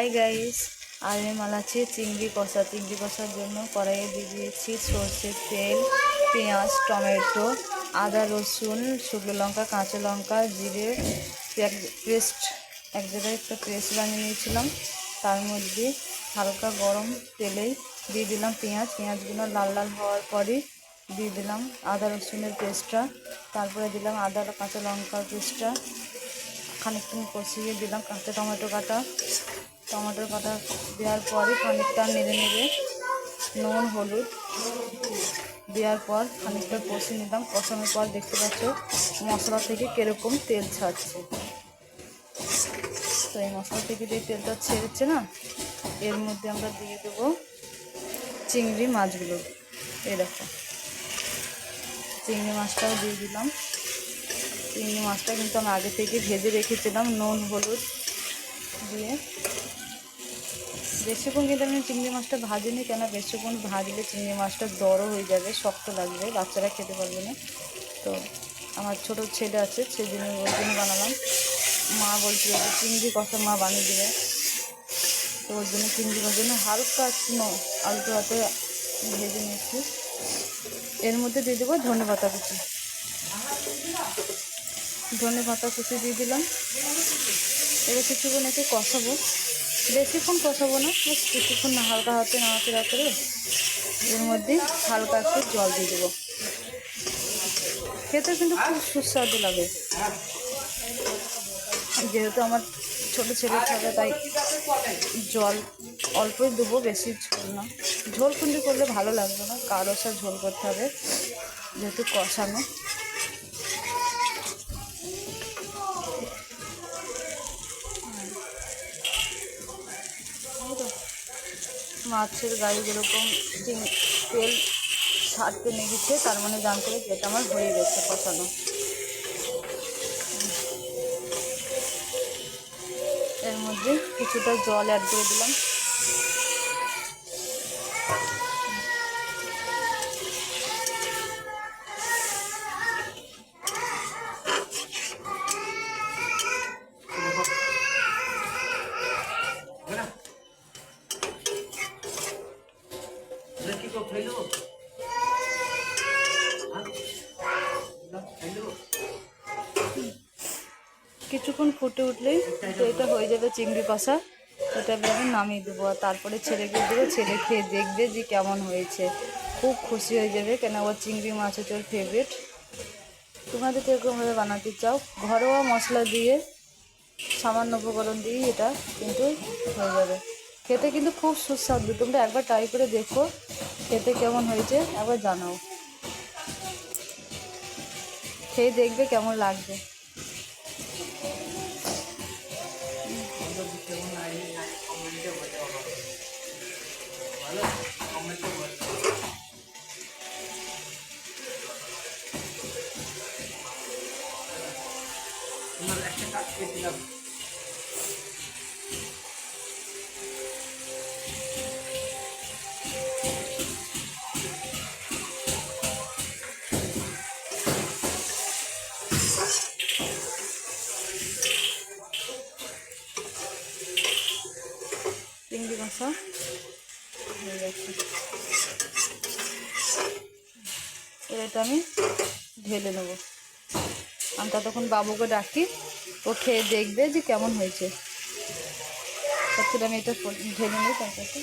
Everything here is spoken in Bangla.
হাই গাইস, আজ আমি বানাচ্ছি চিংড়ি কষা। চিংড়ি কষার জন্য কড়াইয়ে দিয়ে দিয়েছি সর্ষের তেল, পেঁয়াজ, টমেটো, আদা, রসুন, শুকনো লঙ্কা, কাঁচা লঙ্কা, জিরে পেস্ট এক জায়গায় একটা পেস্ট বানিয়ে নিয়েছিলাম। তার মধ্যে হালকা গরম তেলেই দিয়ে দিলাম পেঁয়াজগুলো লাল লাল হওয়ার পরই দিয়ে দিলাম আদা রসুনের পেস্টটা। তারপরে দিলাম আদা কাঁচা লঙ্কার পেস্টটা। খানিকক্ষণ কষিয়ে দিলাম কাঁচা টমেটোর কাটা দেওয়ার পরে খানিকটা নেড়ে নেড়ে নুন হলুদ দেওয়ার পর খানিকটা কষিয়ে নিলাম। কষানোর পর দেখতে পাচ্ছ মশলা থেকে কীরকম তেল ছাড়ছে। তো এই মশলা থেকে যে তেলটা ছেড়েছে না, এর মধ্যে আমরা দিয়ে দেবো চিংড়ি মাছগুলো। এই দেখো চিংড়ি মাছটাও দিয়ে দিলাম। চিংড়ি মাছটা কিন্তু আমি আগে থেকে ভেজে রেখেছিলাম নুন হলুদ দিয়ে। বেশিক্ষণ কিন্তু আমি চিংড়ি মাছটা ভাজিনি, কেন বেশিক্ষণ ভাজলে চিংড়ি মাছটা দরও হয়ে যাবে, শক্ত লাগবে, বাচ্চারা খেতে পারবে না। তো আমার ছোট ছেলে আছে, সেই জন্য ওই জন্য বানালাম। মা বলছিল যে চিংড়ি কষা মা বানিয়ে দেবে, তো ওই জন্য চিংড়ি কষার জন্য হালকা আলতো হাতে ভেজে নিচ্ছি। এর মধ্যে দিয়ে দেবো ধনে পাতা কুচি দিয়ে দিলাম। এবার কিছুক্ষণ একে কষাবো, বেশিক্ষণ কষাবো না, কিছুক্ষণ না হালকা হাতে নাড়াচাড়া করে এর মধ্যে হালকা একটু জল দিয়ে দেবো। খেতে কিন্তু খুব সুস্বাদু লাগে। যেহেতু আমার ছোটো ছেলে থাকে তাই জল অল্পই দেবো, বেশি ঝোল না। ঝোল খুন্ডি করলে ভালো লাগবে না, কারোসা ঝোল করতে হবে যেহেতু কষানো। মাছের গায়ে যেরকম তেল ছাড়তে লেগেছে, তার মানে জানতে হবে যেটা আমার হয়ে গেছে কষানো। এর মধ্যে কিছুটা জল অ্যাড করে দিলাম। কিছুক্ষণ ফুটে উঠলেই তো এটা হয়ে যাবে চিংড়ি কষা। এটা আমি নামিয়ে দেবো, আর তারপরে ছেলেকে দেবো। ছেলে খেয়ে দেখবে যে কেমন হয়েছে, খুব খুশি হয়ে যাবে, কেন ওর চিংড়ি মাছ হচ্ছে ওর ফেভারিট। তোমাদের কীরকমভাবে বানাতে চাও, ঘরোয়া মশলা দিয়ে সামান্য উপকরণ দিয়েই এটা কিন্তু হয়ে যাবে। খেতে কিন্তু খুব সুস্বাদু, তোমরা একবার ট্রাই করে দেখো খেতে কেমন হয়েছে, একবার জানাও, খেয়ে দেখবে কেমন লাগবে। চিংড়ি কষা হয়ে যাচ্ছে, এটা আমি ঢেলে নেবো। আমি ততক্ষণ বাবুকে ডাকি, ও খেয়ে দেখবে যে কেমন হয়েছে। তার আমি এটা ঢেলে নেই তার কাছে।